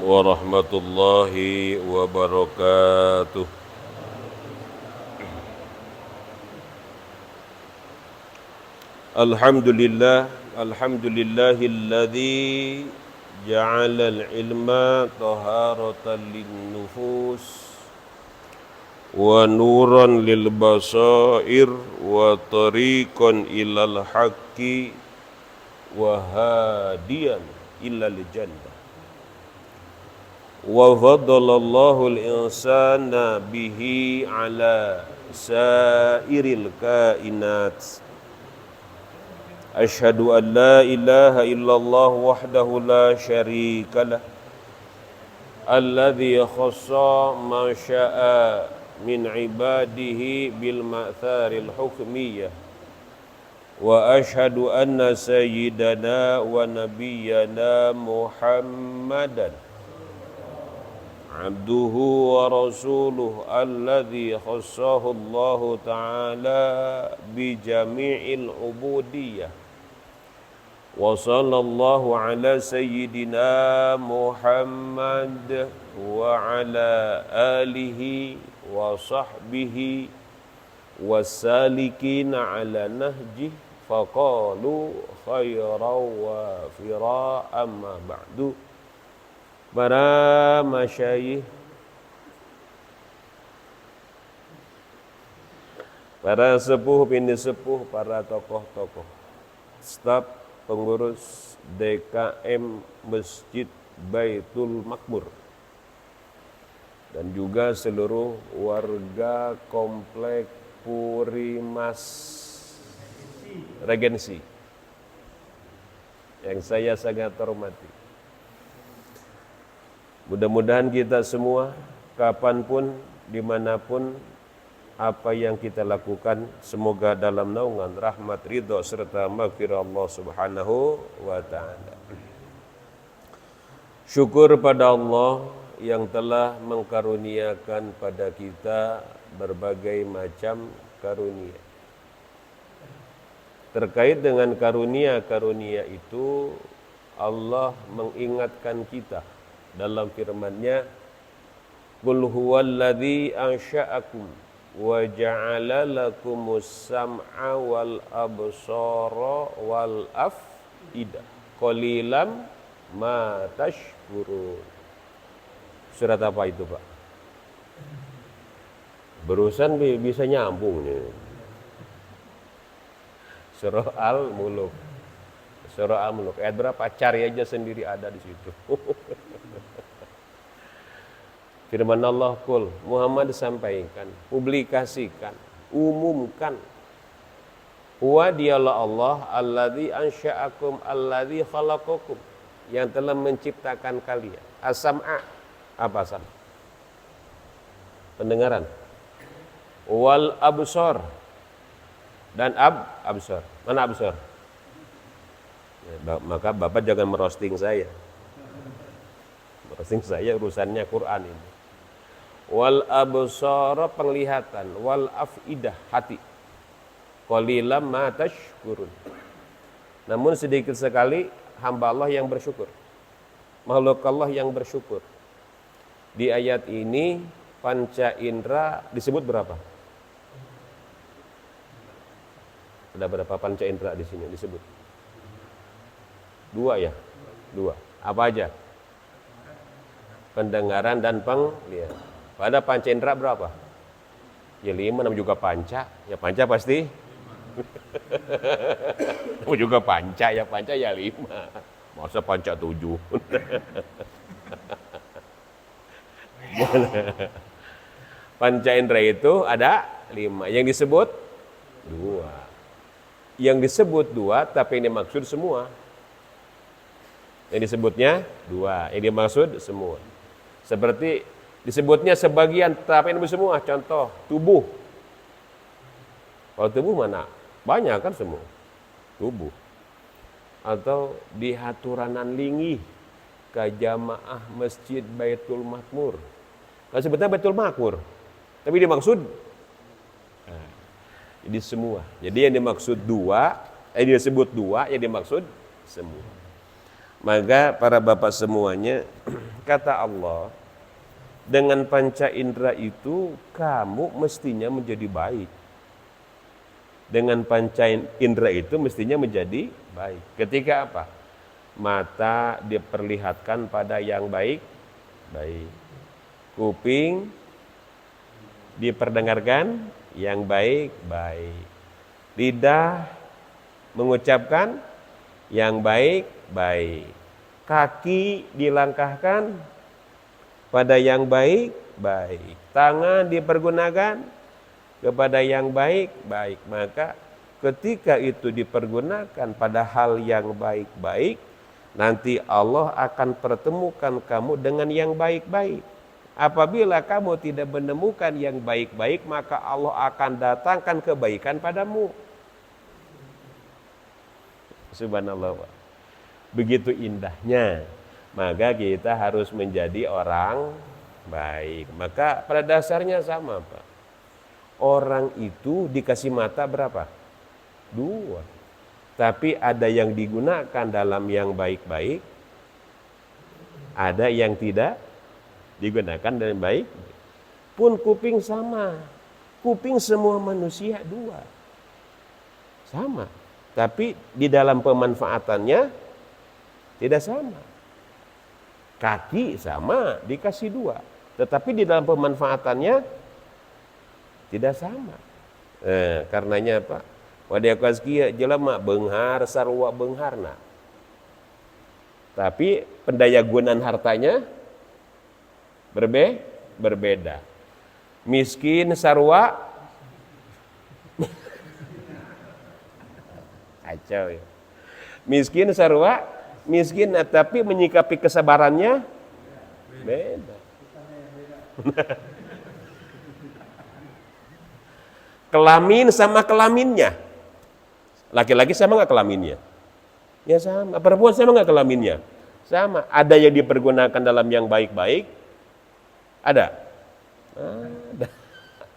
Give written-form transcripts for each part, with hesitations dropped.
warahmatullahi wabarakatuh. Alhamdulillahilladzi ja'alal ilma taharatan linnufus wa nuran lil basair wa tariqan ilal haqqi wa hadiyan ilal jannah. Wa faddalallahu al-insana bihi ala sairil kainat. Asyhadu an la ilaha illallah wahdahu la syarika lah alladzi khassa ma syaa min ibadihi bil ma'tharil hukmiyah. Wa asyhadu anna sayyidana wa nabiyyana Muhammadan abduhu wa rasuluh alladzi khassahu Allah ta'ala bi jami'il ubudiyah. Wa sallallahu ala sayyidina Muhammad wa ala alihi wa sahbihi wasalikin ala nahjih faqalu khairan wa fira amma ba'du. Para masyayikh, para sepuh bini sepuh, para tokoh-tokoh, staf pengurus DKM Masjid Baitul Makmur, dan juga seluruh warga komplek Purimas Regensi yang saya sangat hormati. Mudah-mudahan kita semua, kapanpun, dimanapun, apa yang kita lakukan, semoga dalam naungan rahmat, ridho, serta maghfirah Allah subhanahu wa ta'ala. Syukur pada Allah yang telah mengkaruniakan pada kita berbagai macam karunia. Terkait dengan karunia-karunia itu, Allah mengingatkan kita dalam firman-Nya, qul huwallazi ansha'akum wa ja'ala lakumus sam'a wal absara wal af'idah qalilan ma tashkurun. Surat apa itu, Pak? Berusan bisa nyambung nih. Surah Al-Muluk. Surah Al-Muluk. Ayat berapa? Cari aja sendiri, ada di situ. Firman Allah, qul, Muhammad sampaikan, publikasikan, umumkan. Huwa dialah Allah alladzi ansya'akum alladzi khalaqakum, yang telah menciptakan kalian. As-sam'a, apa sam? Pendengaran. Wal absar, dan absar. Mana absar? Maka Bapak jangan merosting saya. Merosting saya urusannya Quran ini. Wal absara, penglihatan, wal afidah, hati. Qalilan ma tashkurun. Namun sedikit sekali hamba Allah yang bersyukur. Makhluk Allah yang bersyukur. Di ayat ini panca indera disebut berapa? Ada berapa panca indera di sini disebut? Dua ya? Dua. Apa aja? Pendengaran dan penglihatan. Pada panca indera berapa? Ya 5, namanya juga panca. Ya panca pasti. Namanya juga panca, ya panca ya 5. Masa panca 7? Panca indera itu ada 5. Yang disebut 2. Yang disebut 2, tapi ini maksud semua. Yang disebutnya 2, yang dimaksud semua. Seperti disebutnya sebagian, tapi ini semua. Contoh, tubuh. Kalau tubuh mana? Banyak kan semua. Tubuh. Atau di haturanan lingi ke jamaah Masjid Baitul Makmur. Kalau sebetulnya Baitul Makmur, tapi dimaksud jadi semua. Jadi yang dimaksud 2, yang disebut 2, yang dimaksud semua. Maka para bapak semuanya, kata Allah, dengan panca indera itu kamu mestinya menjadi baik. Dengan panca indera itu mestinya menjadi baik. Ketika apa? Mata diperlihatkan pada yang baik, baik. Kuping diperdengarkan yang baik, baik. Lidah mengucapkan yang baik, baik. Kaki dilangkahkan pada yang baik, baik. Tangan dipergunakan kepada yang baik, baik. Maka ketika itu dipergunakan pada hal yang baik-baik, nanti Allah akan pertemukan kamu dengan yang baik-baik. Apabila kamu tidak menemukan yang baik-baik, maka Allah akan datangkan kebaikan padamu. Subhanallah, Pak. Begitu indahnya. Maka kita harus menjadi orang baik. Maka pada dasarnya sama, Pak. Orang itu dikasih mata berapa? 2. Tapi ada yang digunakan dalam yang baik-baik, ada yang tidak digunakan dalam baik. Pun kuping sama. Kuping semua manusia 2. Sama. Tapi di dalam pemanfaatannya tidak sama. Kaki sama, dikasih 2. Tetapi di dalam pemanfaatannya tidak sama. Karenanya apa? Wadaya kaskia jelema benghar sarwa bengharna. Tapi pendaya gunaan hartanya berbeda. Miskin sarwa kacau ya. Miskin sarwa miskin, tapi menyikapi kesabarannya beda. Kelamin sama kelaminnya. Laki-laki sama nggak kelaminnya? Ya sama. Perempuan sama nggak kelaminnya? Sama. Ada yang dipergunakan dalam yang baik-baik? Ada.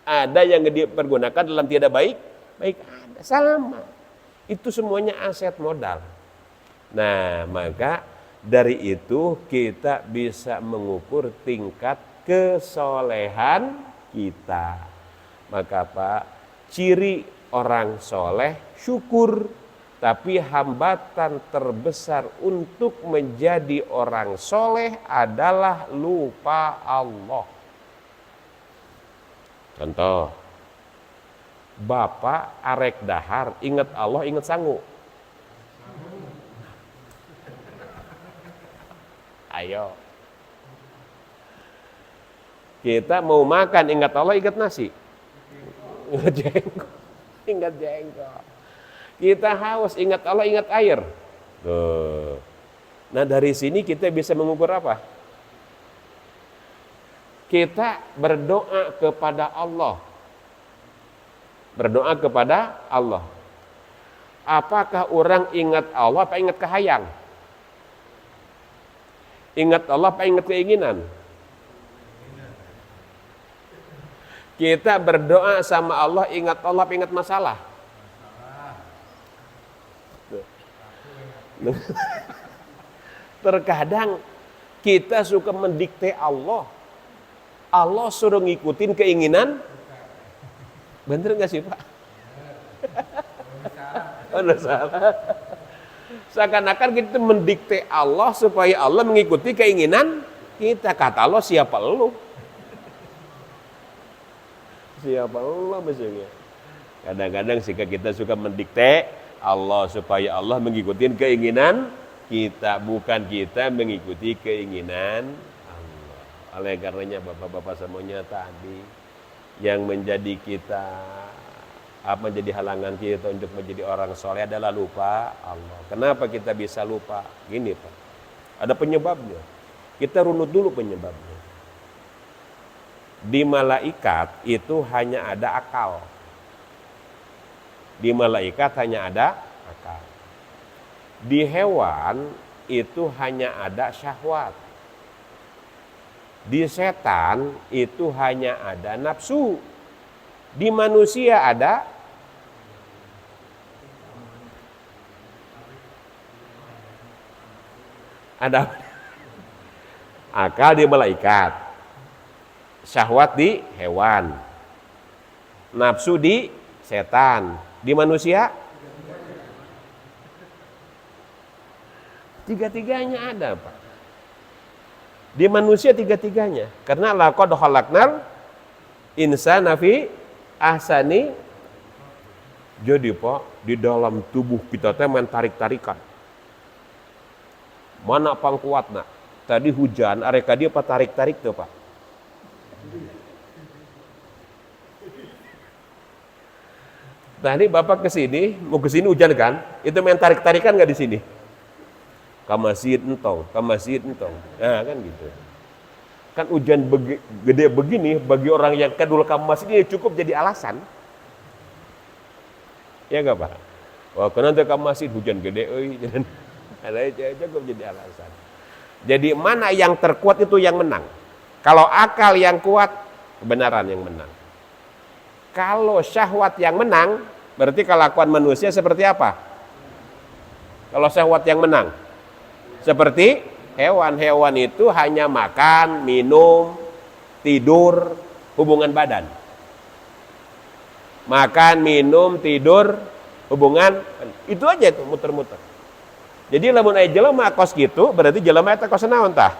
Ada yang dipergunakan dalam tidak baik? Baik, ada. Sama. Itu semuanya aset modal. Nah, maka dari itu kita bisa mengukur tingkat kesolehan kita. Maka Pak, ciri orang soleh syukur. Tapi hambatan terbesar untuk menjadi orang soleh adalah lupa Allah. Contoh, Bapak arek dahar, ingat Allah, ingat sangu. Ayo. Kita mau makan, ingat Allah, ingat nasi. Ingat jengkol. Ingat jengkol. Kita haus, ingat Allah, ingat air. Tuh. Nah, dari sini kita bisa mengukur apa? Kita berdoa kepada Allah. Berdoa kepada Allah. Apakah orang ingat Allah apa ingat kehayang? Ingat Allah apa ingat keinginan? Kita berdoa sama Allah, ingat Allah apa ingat masalah? Terkadang kita suka mendikte Allah. Allah suruh ngikutin keinginan. Bener gak sih Pak? Bener salah. Seakan-akan kita mendikte Allah supaya Allah mengikuti keinginan kita. Kata Allah, siapa lu? Siapa Allah maksudnya? Kadang-kadang kita suka mendikte Allah supaya Allah mengikuti keinginan kita, bukan kita mengikuti keinginan Allah. Oleh karenanya Bapak-bapak semuanya tadi, yang menjadi kita menjadi halangan kita untuk menjadi orang soleh adalah lupa Allah. Kenapa kita bisa lupa? Gini Pak, ada penyebabnya. Kita runut dulu penyebabnya. Di malaikat itu hanya ada akal. Di malaikat hanya ada akal. Di hewan itu hanya ada syahwat. Di setan itu hanya ada nafsu. Di manusia ada Ada akal di malaikat, syahwat di hewan, nafsu di setan. Di manusia tiga-tiganya ada, Pak. Di manusia tiga-tiganya. Karena laqad khalaqnal insana fi ahsani. Jadi Pak, di dalam tubuh kita teh main tarik-tarikan. Mana pang kuat nak? Tadi hujan, areka dia apa tarik-tarik tuh Pak? Tadi Bapak kesini, mau kesini hujan kan? Itu main tarik-tarikan nggak di sini? Ke masjid entong. Nah kan gitu. Kan hujan gede begini, bagi orang yang kedul ke masjid ini cukup jadi alasan. Ya nggak Pak? Wah, kenapa ke masjid hujan gede, cukup jadi alasan. Jadi mana yang terkuat itu yang menang. Kalau akal yang kuat, kebenaran yang menang. Kalau syahwat yang menang, berarti kelakuan manusia seperti apa? Kalau syahwat yang menang, seperti hewan-hewan itu hanya makan, minum, tidur, hubungan badan. Makan, minum, tidur, hubungan, itu aja itu muter-muter. Jadi lamun aya jelema kos gitu, berarti jelema eta kos naon tah?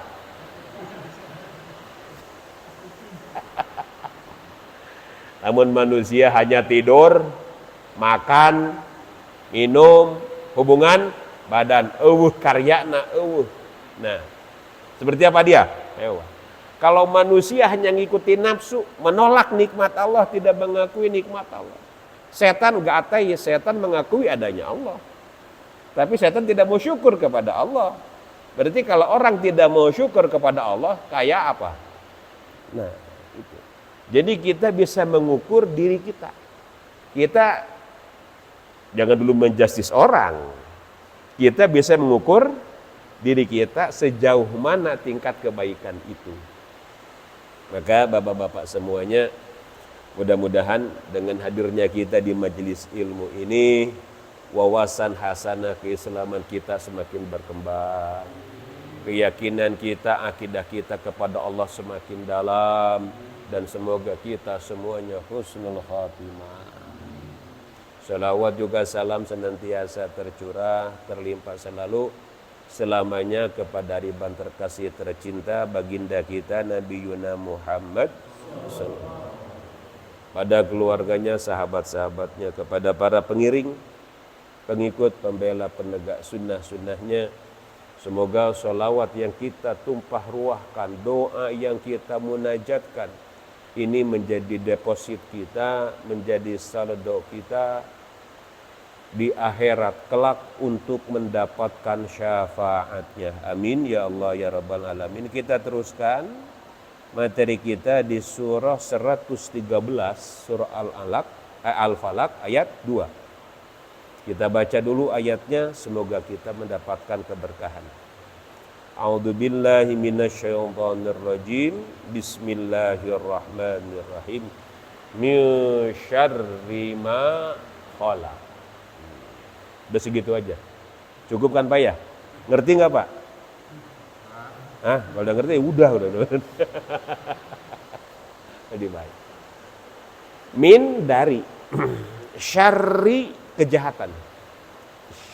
Namun manusia hanya tidur, makan, minum, hubungan badan, karyana, Nah, seperti apa dia? Hewan. Kalau manusia hanya ngikuti nafsu, menolak nikmat Allah, tidak mengakui nikmat Allah. Setan enggak ateis, setan mengakui adanya Allah. Tapi setan tidak mau syukur kepada Allah. Berarti kalau orang tidak mau syukur kepada Allah, kayak apa? Nah, itu. Jadi kita bisa mengukur diri kita. Kita jangan dulu menjustis orang. Kita bisa mengukur diri kita sejauh mana tingkat kebaikan itu. Maka bapak-bapak semuanya, mudah-mudahan dengan hadirnya kita di majelis ilmu ini, wawasan hasanah keislaman kita semakin berkembang. Keyakinan kita, akidah kita kepada Allah semakin dalam. Dan semoga kita semuanya husnul khatimah. Salawat juga salam senantiasa tercurah, terlimpah selalu selamanya kepada riban terkasih tercinta baginda kita Nabi Yuna Muhammad pada keluarganya, sahabat-sahabatnya, kepada para pengiring, pengikut, pembela, penegak sunnah-sunnahnya. Semoga sholawat yang kita tumpah ruahkan, doa yang kita munajatkan, ini menjadi deposit kita, menjadi saldo kita di akhirat kelak untuk mendapatkan syafaatnya. Amin ya Allah ya Rabbal Alamin. Kita teruskan materi kita di surah 113, surah Al-Falaq ayat 2. Kita baca dulu ayatnya, semoga kita mendapatkan keberkahan. A'udzubillahi minasyaitonirrajim. Bismillahirrahmanirrahim. Min syarri ma khalaq. Udah segitu aja. Cukup kan Pak ya? Ngerti nggak Pak? Kalau udah ngerti udah. Jadi baik. Min dari syarri kejahatan.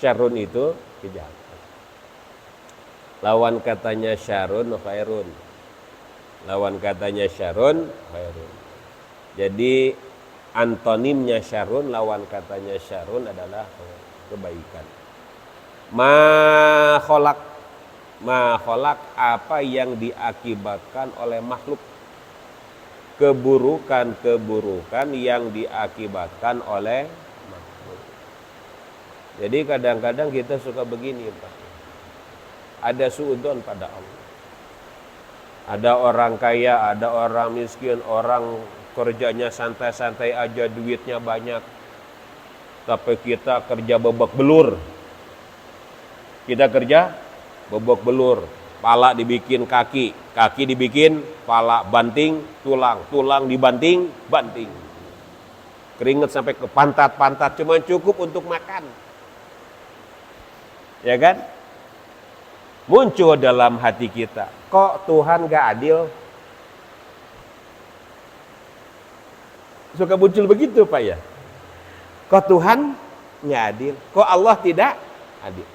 Syarrun itu kejahatan. Lawan katanya syarrun khairun. Lawan katanya syarrun khairun. Jadi antonimnya syarrun, lawan katanya syarrun adalah kebaikan. Ma kholak apa yang diakibatkan oleh makhluk. Keburukan yang diakibatkan oleh makhluk. Jadi kadang-kadang kita suka begini Pak. Ada suudzon pada Allah. Ada orang kaya, ada orang miskin, orang kerjanya santai-santai aja, duitnya banyak. Tapi kita kerja babak belur. Kita kerja babak belur. Pala dibikin kaki, kaki dibikin pala, banting tulang, tulang dibanting, banting. Keringet sampai ke pantat-pantat, cuma cukup untuk makan. Ya kan? muncul dalam hati kita, kok Tuhan gak adil? Suka muncul begitu Pak ya. Kok Tuhan nggak adil? Kok Allah tidak adil?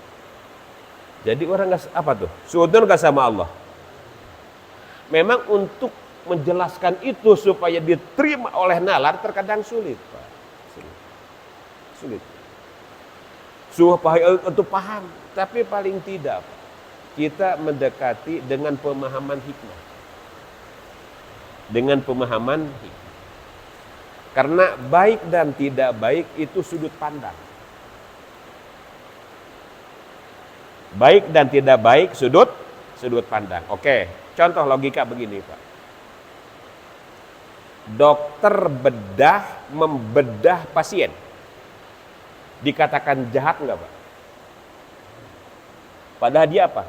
Jadi orang nggak apa tuh? Suudon nggak sama Allah. Memang untuk menjelaskan itu supaya diterima oleh nalar terkadang sulit Pak. Sulit. Supaya untuk paham, tapi paling tidak Pak, kita mendekati dengan pemahaman hikmah. Dengan pemahaman hikmah. Karena baik dan tidak baik itu sudut pandang. Baik dan tidak baik sudut pandang. Oke, contoh logika begini Pak. Dokter bedah membedah pasien. Dikatakan jahat enggak Pak? Padahal dia apa?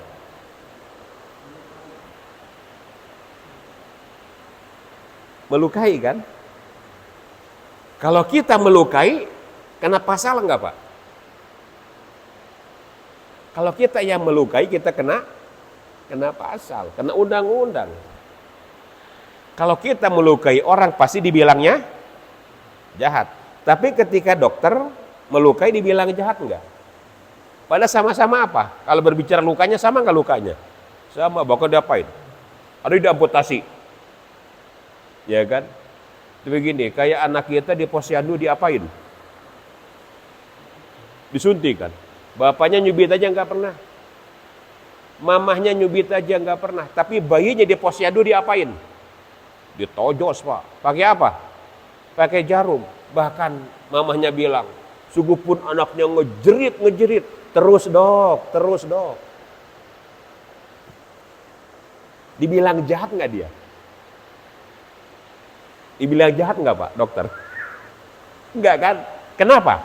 Melukai kan? Kalau kita melukai, kena pasal enggak Pak? Kalau kita yang melukai, kita kena pasal, kena undang-undang. Kalau kita melukai orang, pasti dibilangnya jahat. Tapi ketika dokter melukai, dibilang jahat enggak? Padahal sama-sama apa? Kalau berbicara lukanya, sama enggak lukanya? Sama, bakal diapain? Ada diamputasi. Ya kan? Begini, kayak anak kita di posyandu diapain? Disuntik kan? Bapaknya nyubit aja nggak pernah, mamahnya nyubit aja nggak pernah, tapi bayinya di posyandu diapain? Ditojos Pak. Pakai apa? Pakai jarum. Bahkan mamahnya bilang, sungguh pun anaknya ngejerit, terus dok. Dibilang jahat nggak dia? Dibilang jahat nggak Pak dokter? Enggak kan? Kenapa?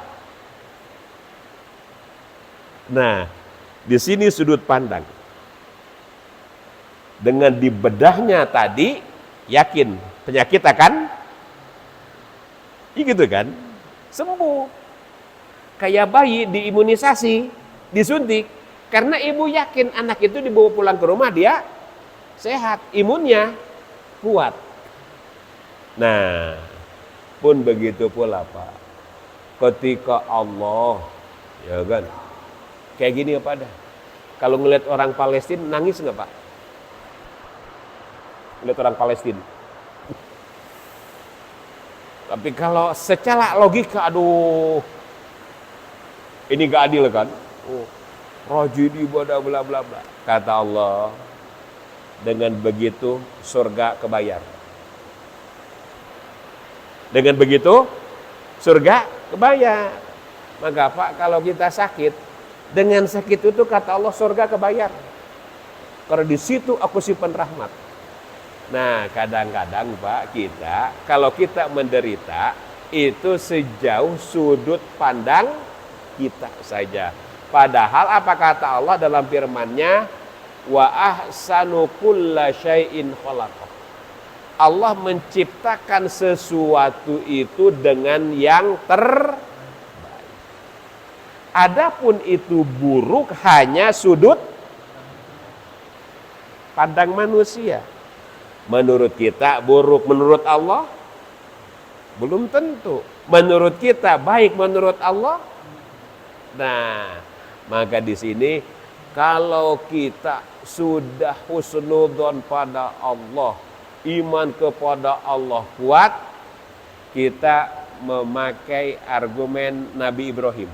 Nah, di sini sudut pandang. Dengan dibedahnya tadi, yakin penyakit akan gitu kan? Sembuh. Kayak bayi diimunisasi, disuntik, karena ibu yakin anak itu dibawa pulang ke rumah dia sehat, imunnya kuat. Nah, pun begitu pula Pak. Ketika Allah, ya kan, kayak gini apa dah? Kalau ngelihat orang Palestina nangis nggak Pak? Ngelihat orang Palestina. Tapi kalau secara logika, aduh, ini gak adil kan? Rajidi bla bla bla bla. Kata Allah, dengan begitu surga kebayar. Dengan begitu surga kebayar. Maka Pak, kalau kita sakit, dengan sakit itu kata Allah surga kebayar. Karena di situ aku simpan rahmat. Nah, kadang-kadang Pak, kalau kita menderita itu sejauh sudut pandang kita saja. Padahal apa kata Allah dalam firman-Nya? Wa ahsanu kulla syai'in khalaqah. Allah menciptakan sesuatu itu dengan yang terbaik. Adapun itu buruk hanya sudut pandang manusia. Menurut kita buruk, menurut Allah belum tentu. Menurut kita baik, menurut Allah. Nah, maka di sini kalau kita sudah husnudzon pada Allah, iman kepada Allah kuat, kita memakai argumen Nabi Ibrahim.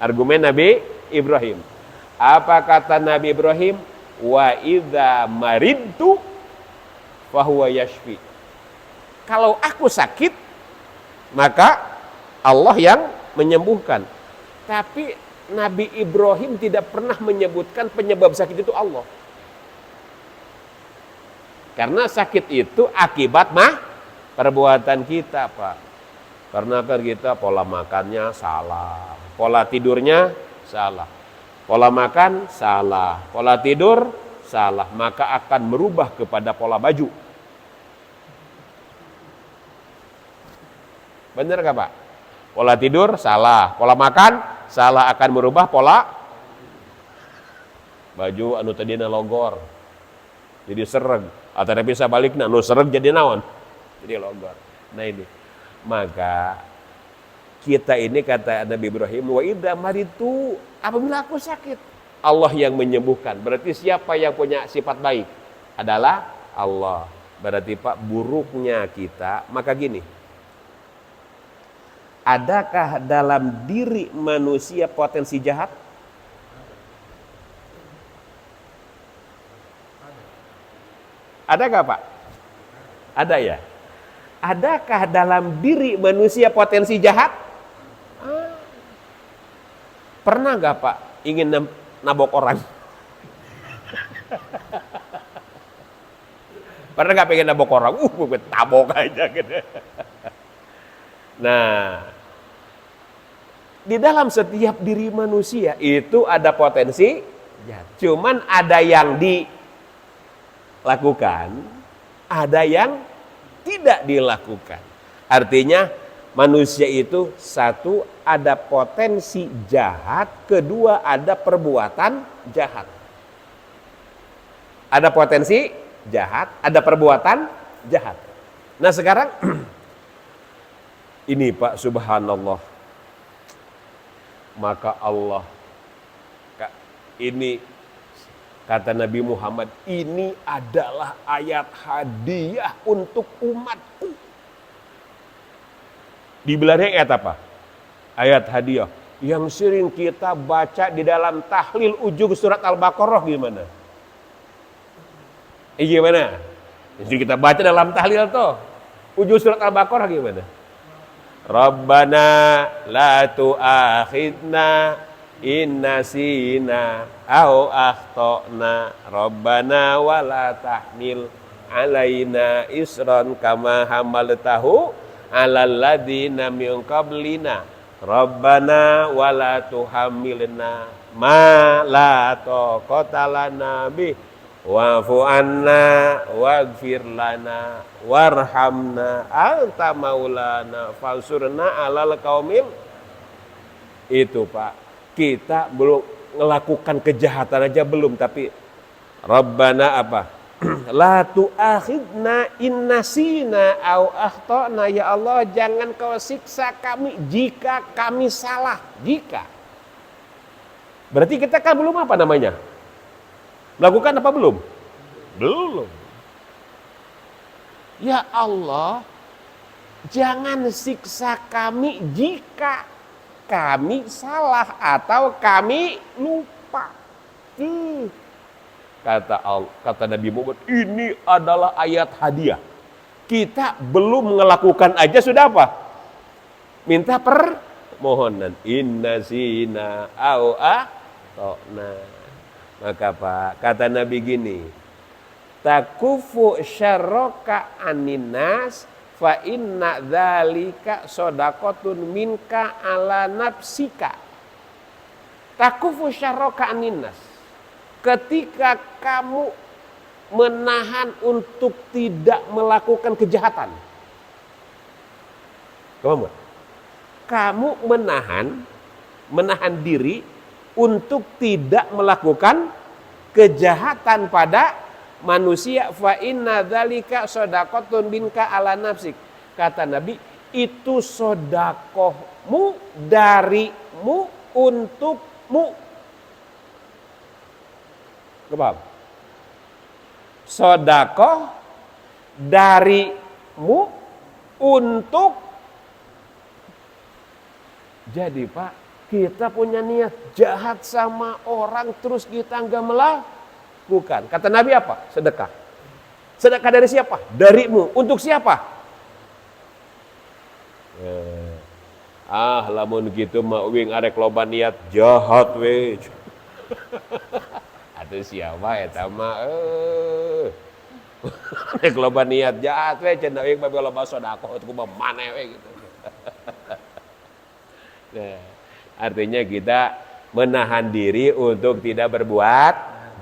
Argumen Nabi Ibrahim. Apa kata Nabi Ibrahim? Wa idza maridtu fahuwa yashfi. Kalau aku sakit, maka Allah yang menyembuhkan. Tapi Nabi Ibrahim tidak pernah menyebutkan penyebab sakit itu Allah. Karena sakit itu akibat perbuatan kita, Pak. Karena kan kita pola makannya salah, pola tidurnya salah, pola makan salah, pola tidur salah, maka akan merubah kepada pola baju. Benar gak Pak? Pola tidur salah, pola makan salah, akan merubah pola baju anu tadina logor jadi sereg atau bisa balik anu sereg jadi naon jadi logor. Nah ini maka kita ini kata Nabi Ibrahim, wa idza maritu, apabila aku sakit Allah yang menyembuhkan. Berarti siapa yang punya sifat baik adalah Allah. Berarti Pak, buruknya kita maka gini, adakah dalam diri manusia potensi jahat? Ada gak Pak? Ada ya? Adakah dalam diri manusia potensi jahat? Pernah gak Pak ingin nabok orang? Pernah gak pengen nabok orang? Gue tabok aja gitu. Nah, di dalam setiap diri manusia itu ada potensi jahat. Cuman ada yang dilakukan, ada yang tidak dilakukan. Artinya manusia itu satu ada potensi jahat, kedua ada perbuatan jahat. Ada potensi jahat, ada perbuatan jahat. Nah sekarang ini Pak, subhanallah, maka Allah ini kata Nabi Muhammad, ini adalah ayat hadiah untuk umatku. Dibilangnya ayat apa? Ayat hadiah yang sering kita baca di dalam tahlil ujung surat Al-Baqarah gimana? Gimana? Jadi kita baca dalam tahlil tuh ujung surat Al-Baqarah gimana? Rabbana la tu'akhidna in nasina au akhtana Rabbana wala tahmil alaina isran kama hamaltahu alal ladzina min qablina Rabbana wala tuhammilna ma la taqata lana bih wa'fu anna waghfir lana warhamna anta maulana fansurna alal qaumil. Itu Pak, kita belum melakukan kejahatan aja belum, tapi Rabbana apa? La tu'akhidna in nasina au akhtana, ya Allah jangan kau siksa kami jika kami salah. Jika berarti kita kan belum apa namanya? Melakukan apa belum? Belum. Ya Allah jangan siksa kami jika kami salah atau kami lupa. Kata Nabi Muhammad, ini adalah ayat hadiah. Kita belum melakukan aja sudah apa? Minta permohonan. Inna zina au ahtona. Maka Pak, kata Nabi gini, takufu syarroka aninas fa inna dzalika shadaqatun minka ala nafsika. Takufu syarroka aninas, ketika kamu menahan untuk tidak melakukan kejahatan. Kamu menahan diri untuk tidak melakukan kejahatan pada manusia, fa inna dzalika shadaqatun minka ala nafsik. Kata Nabi, itu sedekahmu darimu untukmu. Kepaham? Sedekah darimu untuk. Jadi Pak, kita punya niat jahat sama orang terus kita enggak melakukan. Kata Nabi apa? Sedekah. Sedekah dari siapa? Darimu. Untuk siapa? Lamun gitu mah wing arek loba niat jahat we. Atuh siapa eta mah arek loba niat jahat we cenah wing bae loba sedekah atuh kumaha maneh we gitu. Nah, artinya kita menahan diri untuk tidak berbuat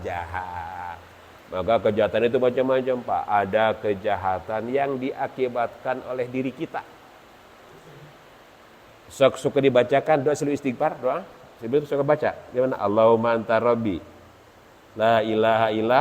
jahat. Maka kejahatan itu macam-macam Pak. Ada kejahatan yang diakibatkan oleh diri kita. Suka dibacakan doa selalu istighfar, doa. Sebelum suka baca. Gimana? Allahumma anta rabbi La ilaha illa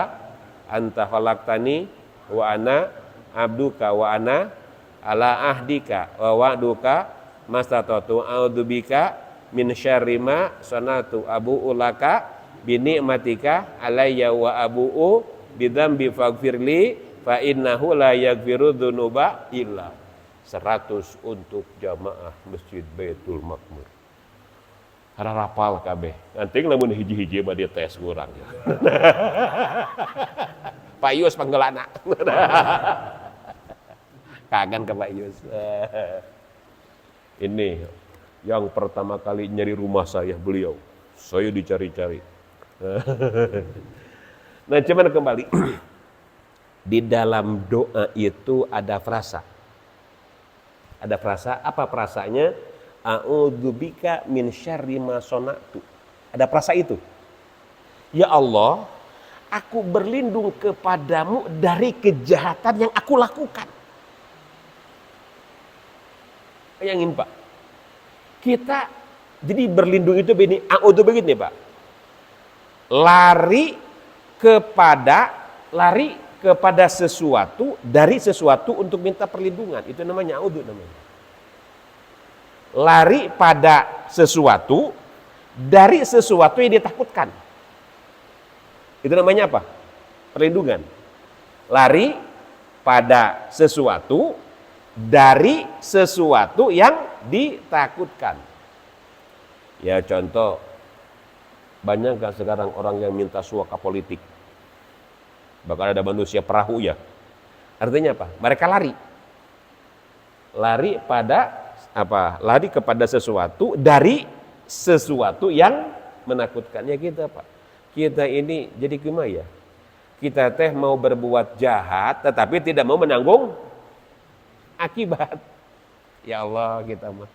anta khalaqtani wa ana abduka wa ana ala ahdika wa wa'duka mastata'tu a'udzubika min syarri ma sanatu abu'u laka bi ni'matika alayya wa abu'u bidzambi faghfirli fa innahu la yaghfiru dzunuba illa 100 untuk jamaah Masjid Baitul Makmur. Harapal kabeh. Anting lamun hiji-hiji mah dia tes kurang. Pak Yus panggelana. Kagan ke Pak Yus. Ini yang pertama kali nyari rumah saya beliau. Saya dicari-cari. Nah, cuman kembali. Di dalam doa itu ada frasa. Ada frasa, apa frasanya? A'udzubika min syarri ma sona'tu. Ada frasa itu. Ya Allah, aku berlindung kepadamu dari kejahatan yang aku lakukan. Bayangin Pak. Kita jadi berlindung itu begini, a'udzu begini Pak. Lari kepada sesuatu dari sesuatu untuk minta perlindungan. Itu namanya a'udzu namanya. Lari pada sesuatu dari sesuatu yang ditakutkan. Itu namanya apa? Perlindungan. Lari pada sesuatu dari sesuatu yang ditakutkan. Ya contoh, banyak gak sekarang orang yang minta suaka politik? Bahkan ada manusia perahu ya. Artinya apa? Mereka lari. Lari pada apa? Lari kepada sesuatu dari sesuatu yang menakutkan. Ya kita Pak. Kita ini jadi gimana ya? Kita teh mau berbuat jahat tetapi tidak mau menanggung akibat. Ya Allah kita mah.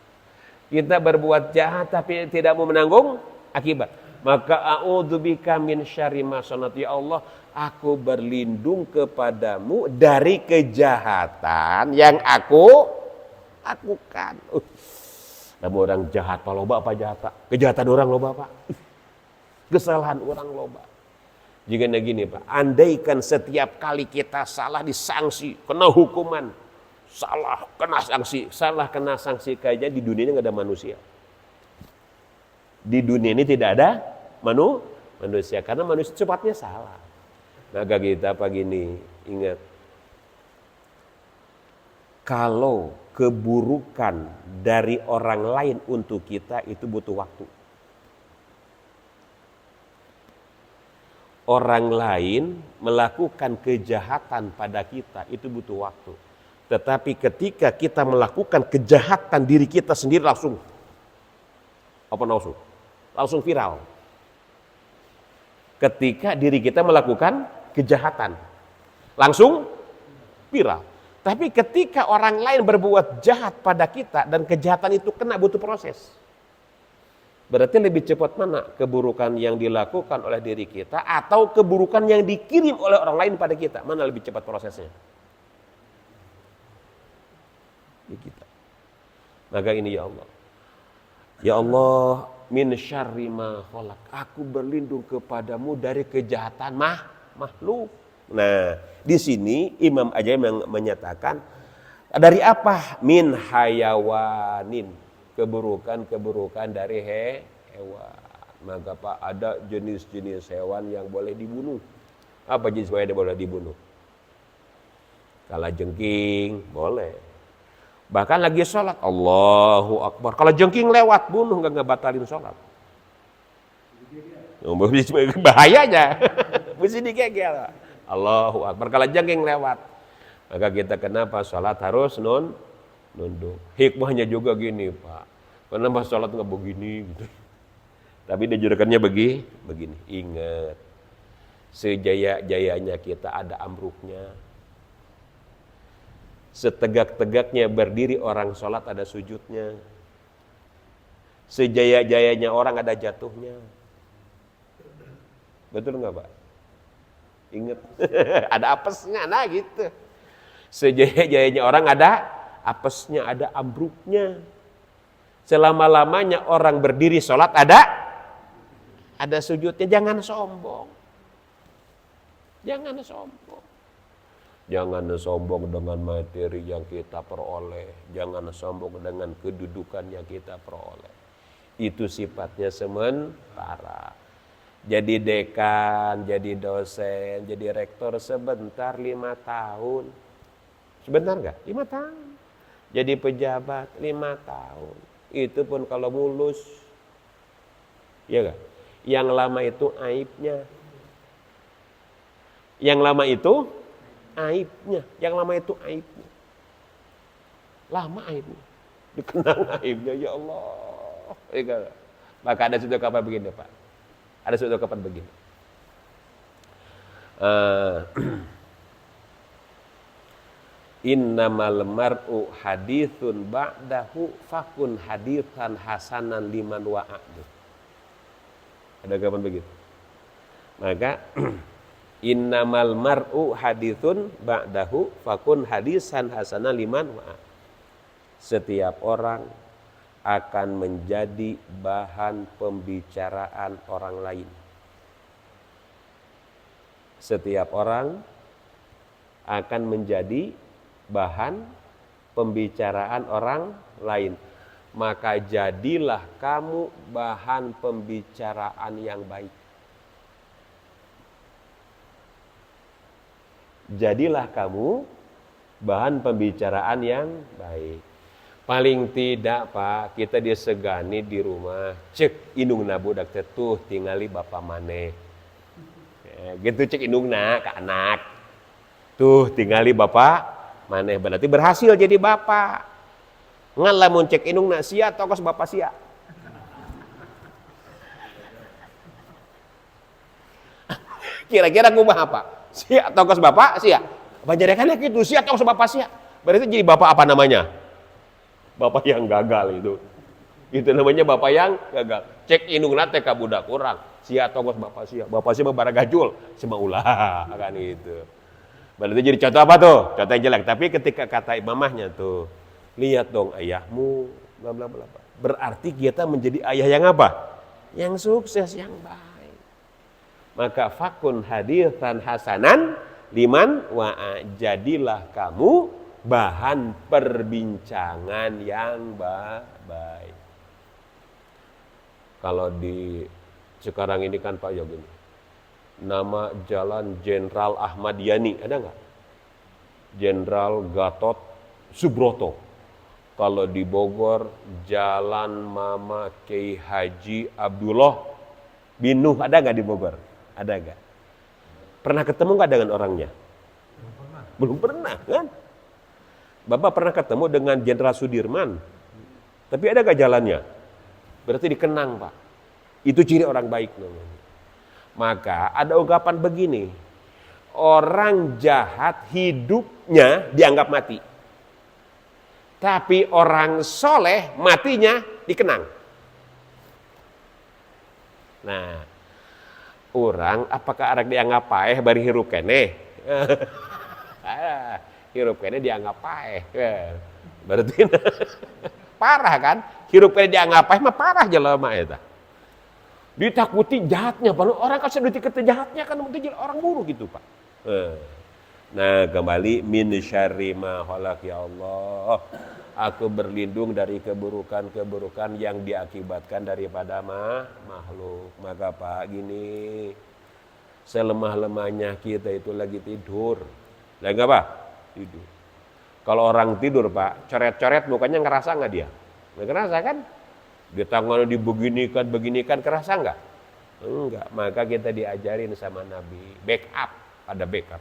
Kita berbuat jahat tapi tidak mau menanggung akibat. Maka a'udzubika min syarri ma sanatu. Ya Allah, aku berlindung kepadamu dari kejahatan yang aku lakukan. Namun orang jahat Pak loba apa jahat? Kejahatan orang loba Pak. Kesalahan orang loba. Jika gini Pak, andaikan setiap kali kita salah disanksi, kena hukuman, salah kena sanksi kayaknya di dunia ini nggak ada manusia. Di dunia ini tidak ada manusia karena manusia cepatnya salah. Maka kita pagi ini ingat, kalau keburukan dari orang lain untuk kita itu butuh waktu. Orang lain melakukan kejahatan pada kita itu butuh waktu. Tetapi ketika kita melakukan kejahatan diri kita sendiri langsung langsung viral. Ketika diri kita melakukan kejahatan langsung viral. Tapi ketika orang lain berbuat jahat pada kita dan kejahatan itu kena butuh proses. Berarti lebih cepat mana keburukan yang dilakukan oleh diri kita atau keburukan yang dikirim oleh orang lain pada kita? Mana lebih cepat prosesnya? Di kita. Maka ini ya Allah. Ya Allah, min syarri ma khalaq. Aku berlindung kepadamu dari kejahatan makhluk. Nah, di sini Imam Ajaib menyatakan dari apa? Min hayawanin. Keburukan dari hewan. Maka Pak, ada jenis-jenis hewan yang boleh dibunuh. Apa jenis hewan yang boleh dibunuh? Kalajengking boleh. Bahkan lagi sholat, Allahu Akbar. Kalau jengking lewat, bunuh, nggak batalin sholat. Bahayanya, mesti digegel. Allahu Akbar. Kalau jengking lewat, maka kita kenapa sholat harus nunduk. Hikmahnya juga gini Pak, kenapa sholat nggak begini gitu. Tapi diajarkannya begini. Ingat, sejaya-jayanya kita ada amruknya. Setegak-tegaknya berdiri orang sholat ada sujudnya. Sejaya-jayanya orang ada jatuhnya. Betul nggak Pak? Ingat, ada apesnya, nah gitu. Sejaya-jayanya orang ada apesnya, ada ambruknya. Selama-lamanya orang berdiri sholat ada sujudnya. Jangan sombong. Jangan sombong. Jangan sombong dengan materi yang kita peroleh. Jangan sombong dengan kedudukan yang kita peroleh. Itu sifatnya sementara. Jadi dekan, jadi dosen, jadi rektor sebentar 5 tahun. Sebentar nggak? 5 tahun. Jadi pejabat 5 tahun. Itu pun kalau mulus. Ya nggak? Yang lama itu aibnya. Yang lama itu aibnya. Yang lama itu aibnya. Lama aibnya. Dikenang aibnya, ya Allah. Maka ada suatu kapan begini Pak. Ada suatu kapan begini. Innamal mar'u hadithun ba'dahu fakun hadithan hasanan liman wa'adu. Ada kapan begitu? Maka innamal mar'u hadithun ba'dahu fakun hadisan hasanan liman wa'adu. Setiap orang akan menjadi bahan pembicaraan orang lain. Setiap orang akan menjadi bahan pembicaraan orang lain. Maka jadilah kamu bahan pembicaraan yang baik. Jadilah kamu bahan pembicaraan yang baik. Paling tidak Pak, kita disegani di rumah. Cek indungna budak tetuh tingali bapak maneh. Gitu cek indungna ke anak. Tuh tingali bapak maneh. Berarti berhasil jadi bapak. Ngan lamun cek indungna sia tokos bapak sia. Kira-kira ngubah apa? Sia tokos bapak sia. Bajarekannya gitu, sia tokos bapak sia. Berarti jadi bapak apa namanya? Bapak yang gagal itu. Itu namanya bapak yang gagal. Cek indungna teh ka budak urang. Sia togos bapak sia. Bapak sia mah baragajul, sama ulah kan itu. Berarti jadi contoh apa tuh? Contoh yang jelek. Tapi ketika kata mamahnya tuh, lihat dong ayahmu bla bla bla. Berarti kita menjadi ayah yang apa? Yang sukses, yang baik. Maka fakun hadithan hasanan liman wa'a. Jadilah kamu bahan perbincangan yang baik. Kalau di sekarang ini kan Pak Yogi, nama Jalan Jenderal Ahmad Yani, ada nggak? Jenderal Gatot Subroto. Kalau di Bogor, Jalan Mama Kiai Haji Abdullah bin Nuh, ada nggak di Bogor? Ada nggak? Pernah ketemu nggak dengan orangnya? Belum pernah kan? Bapak pernah ketemu dengan Jenderal Sudirman, tapi ada gak jalannya? Berarti dikenang Pak. Itu ciri orang baik namanya. Maka ada ungkapan begini, orang jahat hidupnya dianggap mati, tapi orang soleh matinya dikenang. Nah, orang apakah arek dianggap paeh bari hirup keneh? Hirup kene dianggap paeh. Berarti parah kan? Hirup kene dianggap paeh mah parah jelema eta. Ditakuti jahatnya, padahal orang kan sudah dikata jahatnya kan mungkin orang buruk gitu, Pak. Nah, kembali min syarri ma khalaq ya Allah. Aku berlindung dari keburukan-keburukan yang diakibatkan daripada makhluk. Maka Pak gini, selemah-lemahnya kita itu lagi tidur. Lagi apa? Tidur. Kalau orang tidur Pak, coret-coret mukanya ngerasa nggak dia? Nggak ngerasa kan? Di tangannya beginikan, kerasa nggak? Enggak. Maka kita diajarin sama Nabi, backup, ada backup.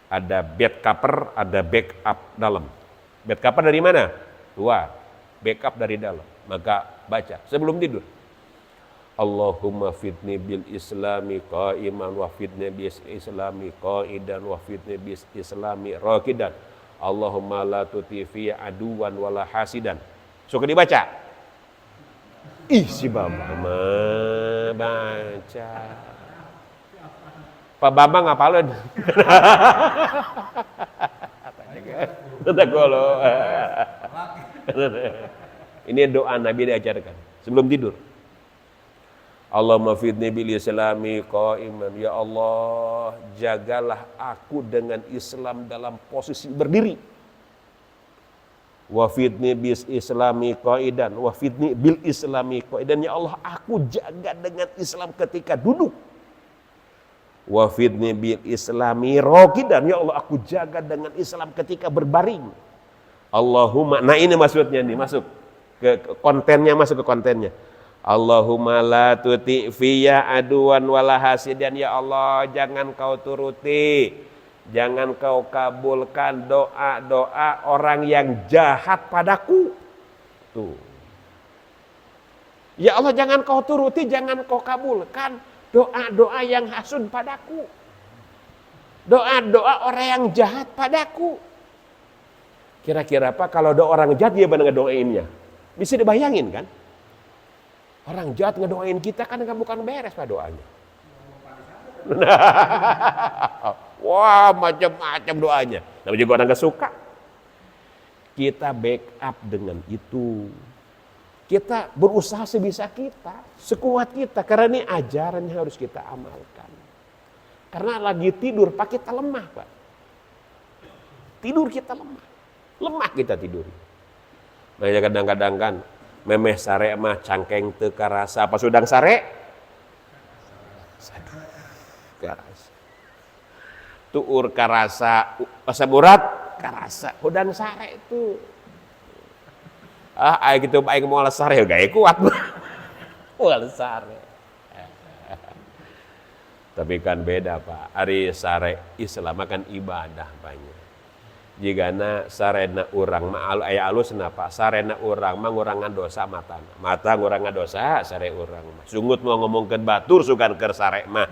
Ada bed cover, ada backup dalam. Bed cover dari mana? Luar. Backup dari dalam. Maka baca sebelum tidur. Allahumma fitni bil islami qa'iman wa fitni bis islami qa'idan wa fitni bis islami raqidan. Allahumma la tuti fi aduwan wala hasidan. Suka dibaca. Ih si Bambang baca. Pak Bambang ngapalin. Ini doa Nabi diajarkan sebelum tidur. Allahumma fidni bil islami qa'iman. Ya Allah, jagalah aku dengan Islam dalam posisi berdiri. Wa fidni bis islami qa'idan, wa fidni bil islami qa'idan. Ya Allah, aku jaga dengan Islam ketika duduk. Wa fidni bil islami raqidan. Ya Allah, aku jaga dengan Islam ketika berbaring. Allahumma, nah ini maksudnya nih, masuk ke kontennya, masuk ke kontennya. Allahumma la tuti fiyya aduan wala hasidan. Ya Allah, jangan kau turuti, jangan kau kabulkan doa-doa orang yang jahat padaku. Tuh. Ya Allah, jangan kau turuti, jangan kau kabulkan doa-doa yang hasud padaku. Doa-doa orang yang jahat padaku. Kira-kira apa kalau doa orang jahat dia benar ngedoainnya? Bisa dibayangin kan? Orang jahat ngedoain kita kan bukan beres pak doanya. Wah, macam-macam doanya. Namanya juga orang gak suka. Kita backup dengan itu. Kita berusaha sebisa kita, sekuat kita. Karena ini ajaran yang harus kita amalkan. Karena lagi tidur, pak kita lemah pak. Tidur kita lemah. Lemah kita tidur. Makanya kadang-kadang kan memeh sare mah cangkeng teu karasa. Apa sudang sare? Saduh, karasa. Tuur karasa, asam urat karasa. Hudang sare itu. Aya kitu aing moal sare gawe kuat. Moal sare. Tapi kan beda Pak. Ari sare Islam kan ibadah banyak. Jigana sarena urang mah aya alusna Pak. Sarena urang mah ngurangan dosa matana. Mata ngurangan dosa sare urang mah. Sungut mau ngomongkeun batur sugan keur sare mah.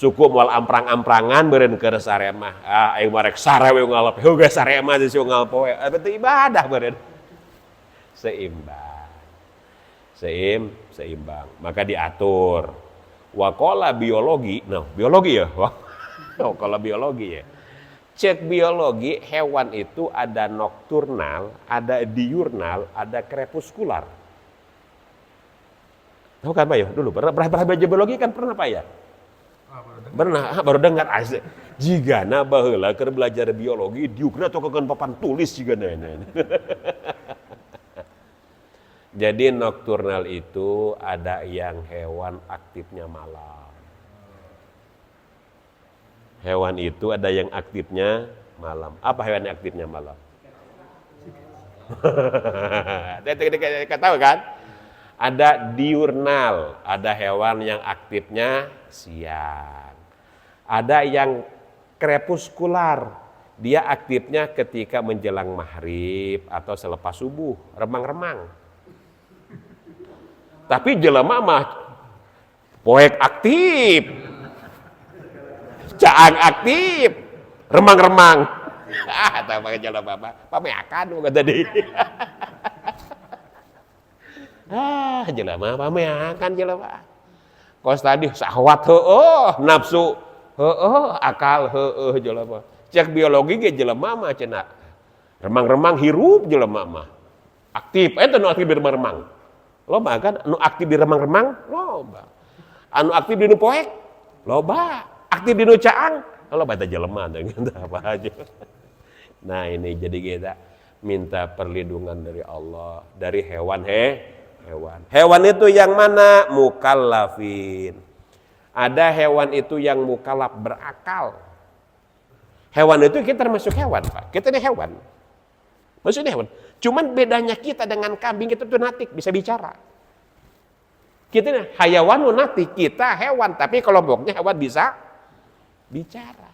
Suku moal amprang-amprangan beureun keur sare mah. Aing marek sare we ngalap. Heuh geus sare mah geus ngalap we. Berarti ibadah beureun. Seimbang. Seimbang. Maka diatur. Wakola biologi. Nah, biologi ya. Wakola biologi ya. Cek biologi, hewan itu ada nokturnal, ada diurnal, ada krepuskular. Tahu kan Pak ya? Dulu pernah belajar biologi kan pernah Pak ya? Pernah, baru dengar asli. Jigana baheula keur belajar biologi, diukna tokokeun papan tulis jigana. Jadi nokturnal itu ada yang hewan aktifnya malam. Hewan itu ada yang aktifnya malam. Apa hewan yang aktifnya malam? Kita tahu kan? Ada diurnal, ada hewan yang aktifnya siang. Ada yang krepuskular, dia aktifnya ketika menjelang maghrib atau selepas subuh, remang-remang. Tapi jelema mah poek aktif. Caang aktif, remang-remang. Tak pakai jalan bapak, pameakan bukan tadi. Jelema pameakan jelema. Kos tadi syahwat heueuh, nafsu heueuh, akal heueuh jelema. Cek biologi ge jelema mah cenah. Remang-remang hirup jelema mah. Aktif, ente nu aktif di remang-remang. Loba kan anu aktif di remang-remang? Loba. Anu aktif di nu poek? Loba. Aktif di nu caang, kalau baca jelema apa aja. Nah ini jadi kita minta perlindungan dari Allah dari hewan hewan. Hewan itu yang mana? Mukallafin. Ada hewan itu yang mukallaf berakal. Hewan itu kita termasuk hewan Pak. Kita ini hewan. Maksudnya hewan. Cuman bedanya kita dengan kambing itu tuh natik bisa bicara. Kita ini hayawanu natik, kita hewan tapi kelompoknya hewan bisa bicara.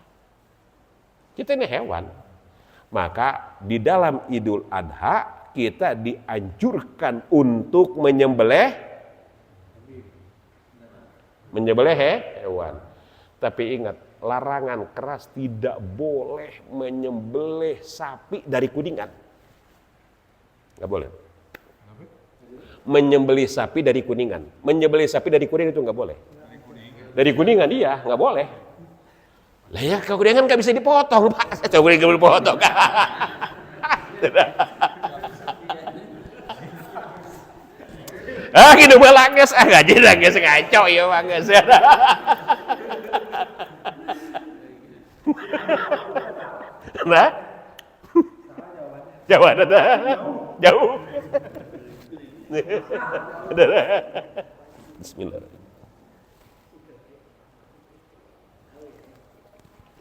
Kita ini hewan. Maka di dalam Idul Adha kita dianjurkan untuk menyembelih hewan. Tapi ingat, larangan keras tidak boleh menyembelih sapi dari kuningan. Enggak boleh. Menyembelih sapi dari kuningan. Menyembelih sapi dari kuningan itu enggak boleh. Dari kuningan iya, enggak boleh. Lah ya kuningan nggak bisa dipotong Pak. Coba nggak dipotong. Gitu malah geus ngaji da geus ngaco ieu mah geus. Nah, jawaban jauh. Bismillah.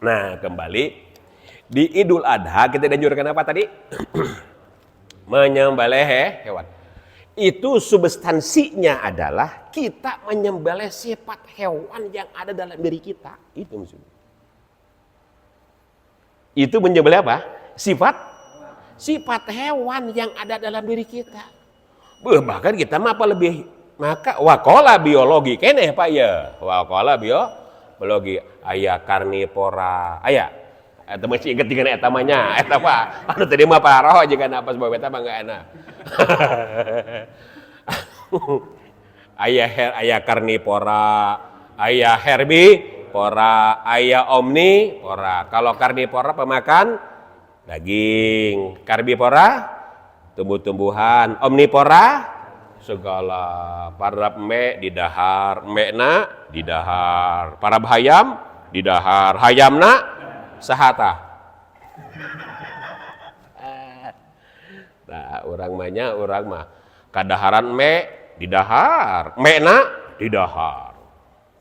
Nah, kembali di Idul Adha kita dianjurkan apa tadi? Menyembelih hewan. Itu substansinya adalah kita menyembelih sifat hewan yang ada dalam diri kita. Itu maksudnya. Itu menyembelih apa? Sifat hewan yang ada dalam diri kita. Bahkan kita mah apa lebih, maka wakola biologi kene Pak ya. Wakola biologi aya karnivora, aya eta masih inget dengan eta mah nya, eta Pak. Anu tadi mah paroh jeung kana apa sebab eta mah enggak enak. Aya karnivora, aya herbivora, aya omnivora. Kalau karnivora pemakan daging, herbivora tumbuh-tumbuhan, omnivora segala. Para me didahar, mena didahar, para hayam didahar, hayamna sahata. Nah, urang mah kadaharan me didahar, mena didahar,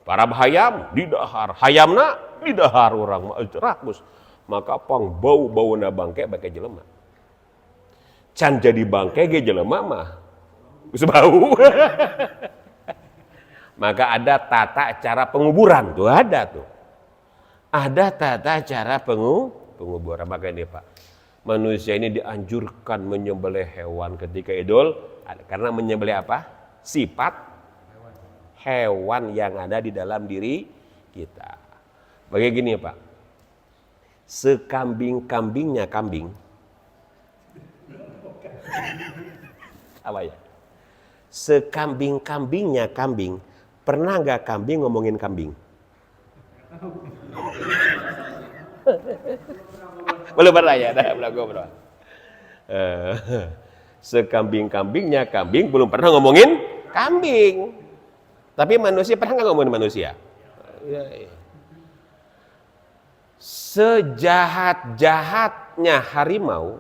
para hayam didahar, hayamna didahar. Urang mah rakus maka pang bau-bauna bangke bake jelema. Can jadi bangke ge jelema mah geus bau. Maka ada tata cara penguburan tuh, ada tuh. Ada tata cara penguburan. Maka ini Pak, manusia ini dianjurkan menyembelih hewan ketika Idul Adha. Karena menyembelih apa? Sifat hewan yang ada di dalam diri kita. Bagaimana gini Pak, sekambing-kambingnya kambing. Apa ya? Sekambing-kambingnya kambing. Pernah nggak kambing ngomongin kambing? Belum pernah ya, belum ngobrol. Sekambing-kambingnya kambing belum pernah ngomongin kambing. Tapi manusia pernah nggak ngomongin manusia? Sejahat-jahatnya harimau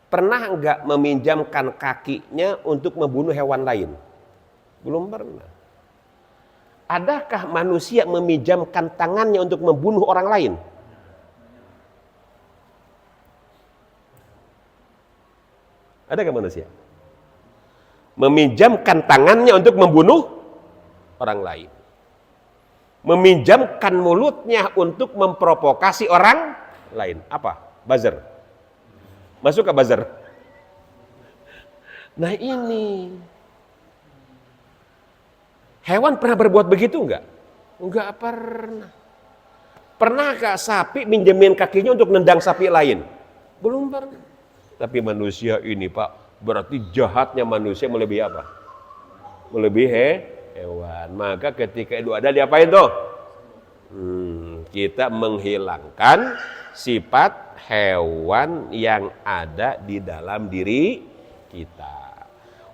pernah nggak meminjamkan kakinya untuk membunuh hewan lain? Belum pernah. Adakah manusia meminjamkan tangannya untuk membunuh orang lain? Adakah manusia meminjamkan tangannya untuk membunuh orang lain? Meminjamkan mulutnya untuk memprovokasi orang lain. Apa? Buzzer. Masuk ke buzzer. Nah ini hewan pernah berbuat begitu enggak? Enggak pernah. Pernahkah sapi minjemin kakinya untuk nendang sapi lain? Belum pernah. Tapi manusia ini Pak, berarti jahatnya manusia melebihi apa? Melebihi hewan. Maka ketika itu ada diapain tuh? Kita menghilangkan sifat hewan yang ada di dalam diri kita.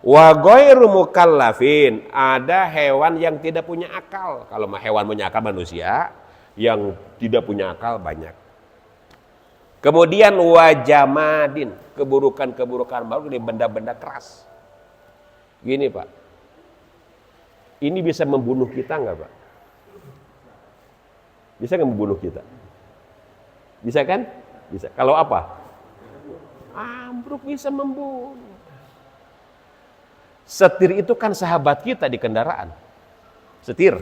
Wa ghairu mukallafin, ada hewan yang tidak punya akal. Kalau hewan punya akal manusia, yang tidak punya akal banyak. Kemudian wajamadin, keburukan-keburukan baru ini benda-benda keras. Gini Pak, ini bisa membunuh kita nggak Pak? Bisa nggak membunuh kita? Bisa kan? Bisa. Kalau apa? Ambruk bisa membunuh. Setir itu kan sahabat kita di kendaraan. Setir.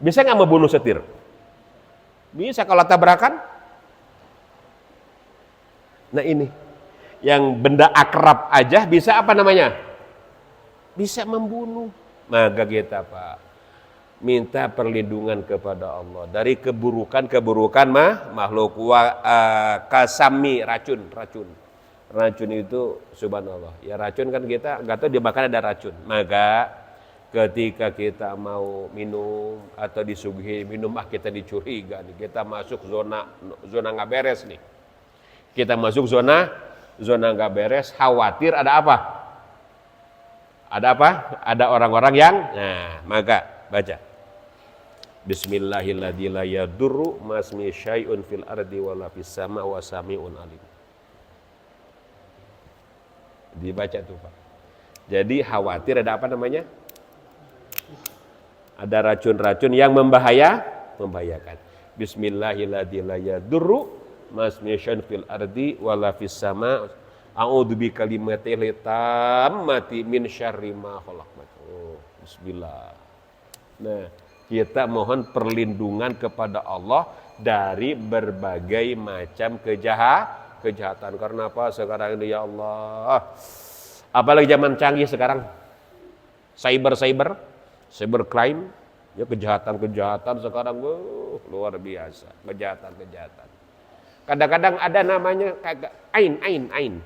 Bisa nggak membunuh setir? Bisa kalau tabrakan. Nah ini, yang benda akrab aja bisa apa namanya? Bisa membunuh. Maka kita Pak, minta perlindungan kepada Allah dari keburukan-keburukan makhluk. Kasami, racun. Racun itu subhanallah. Ya racun kan kita nggak tahu dimakan ada racun. Maka ketika kita mau minum atau disuguhi minum, kita dicuriga nih. Kita masuk zona nggak beres nih. Kita masuk zona nggak beres, khawatir ada apa? Ada apa? Ada orang-orang yang, nah maka baca. Bismillahilladzi la yadurru masmi syai'un fil ardi wala fis sama wa sami'un alim. Dibaca tuh Pak. Jadi khawatir ada apa namanya? Ada racun-racun yang membahayakan. Bismillahilladzi la yadurru masmi syai'un fil ardi wala fis sama. A'udzu bikalimatillahi tammati min syarri ma khalaq. Oh, bismillah. Nah, kita mohon perlindungan kepada Allah dari berbagai macam kejahatan. Karena apa sekarang ini ya Allah? Apalagi zaman canggih sekarang. Cyber crime, ya kejahatan sekarang luar biasa, kejahatan. Kadang-kadang ada namanya kayak ain.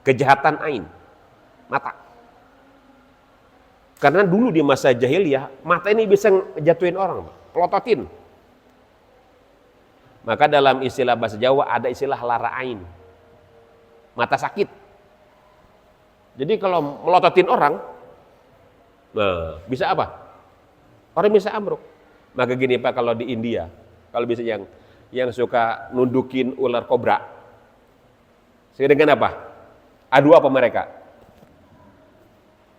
Kejahatan ain, mata. Karena dulu di masa jahiliyah, mata ini bisa ngejatuhin orang, pelototin. Maka dalam istilah bahasa Jawa ada istilah lara ain, mata sakit. Jadi kalau melototin orang, nah bisa apa? Orang bisa ambruk. Maka gini Pak, kalau di India, kalau bisa yang suka nundukin ular kobra, sehingga dengan apa? Adu apa mereka?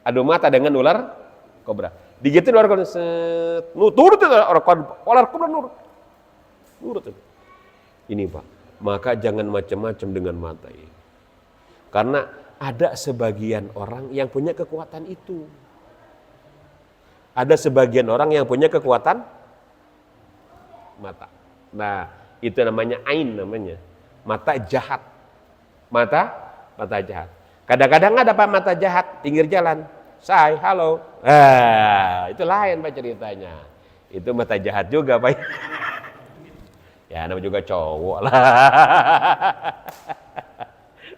Adu mata dengan ular kobra. Digitu ular kobra, turut ular kobra nurut. Ini Pak, maka jangan macam-macam dengan mata ini. Karena ada sebagian orang yang punya kekuatan itu. Ada sebagian orang yang punya kekuatan mata. Nah, itu namanya ain namanya. Mata jahat. Mata jahat. Kadang-kadang ada Pak mata jahat pinggir jalan. Say, halo. Itu lain Pak ceritanya. Itu mata jahat juga Pak. Ya, namanya juga cowok lah.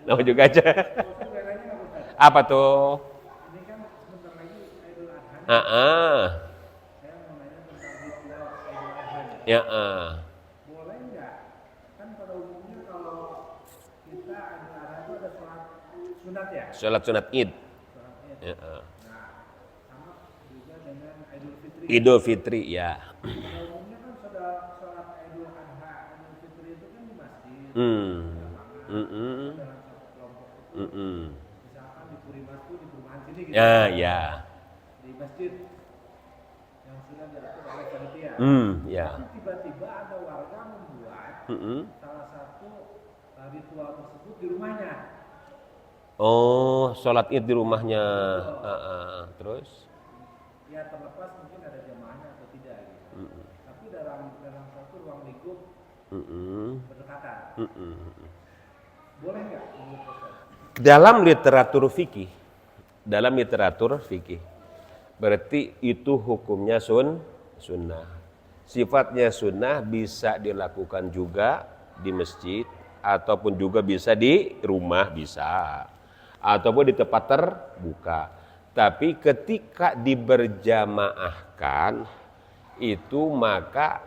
Namanya juga aja. Apa tuh? Ini kan sebentar lagi Idul Adha. Saya mau nanya tentang ritual Idul Adha. Boleh nggak? Kan pada umumnya kalau kita Idul Adha itu ada sholat sunat ya? Sholat sunat Id. Nah, sama juga dengan Idul Fitri. Idul Fitri ya. Pada umumnya kan sholat Idul Adha, Idul Fitri itu kan di masjid. Dalam satu kelompok. Misalkan di Purimasku di perumahan sini gitu. Ya. Di masjid yang sudah diatur oleh panitia. Ya. Tapi tiba-tiba ada warga membuat salah satu ritual tersebut di rumahnya. Oh, sholat Id di rumahnya. Terus? Ya terlepas mungkin ada jamaahnya atau tidak gitu. Tapi dalam satu ruang lingkup berdekatan. Boleh nggak menurut Ustaz? Dalam literatur fikih, berarti itu hukumnya sunnah. Sifatnya sunnah bisa dilakukan juga di masjid, ataupun juga bisa di rumah bisa, ataupun di tempat terbuka. Tapi ketika diberjamaahkan, itu maka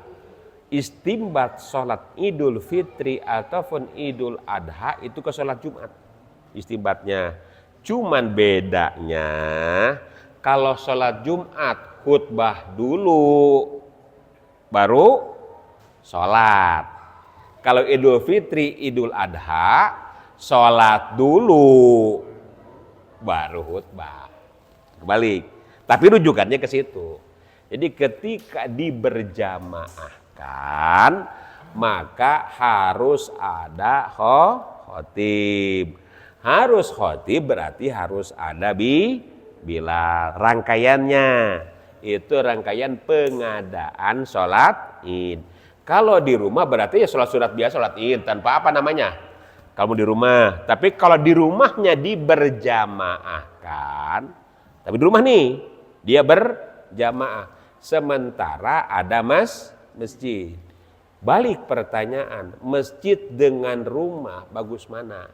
istimbat sholat Idul Fitri ataupun Idul Adha itu ke sholat Jumat. Istimbatnya. Cuman bedanya kalau sholat Jumat khutbah dulu baru sholat. Kalau Idul Fitri, Idul Adha sholat dulu baru khutbah. Kebalik. Tapi rujukannya ke situ. Jadi ketika diberjamaahkan maka harus ada khotib. Harus khotib berarti harus ada bilal. Rangkaiannya itu rangkaian pengadaan sholat Id. Kalau di rumah berarti ya sholat sunat biasa, sholat Id tanpa apa namanya. Kalau di rumah. Tapi kalau di rumahnya diberjamaahkan, tapi di rumah nih dia berjamaah. Sementara ada masjid. Balik pertanyaan, masjid dengan rumah bagus mana?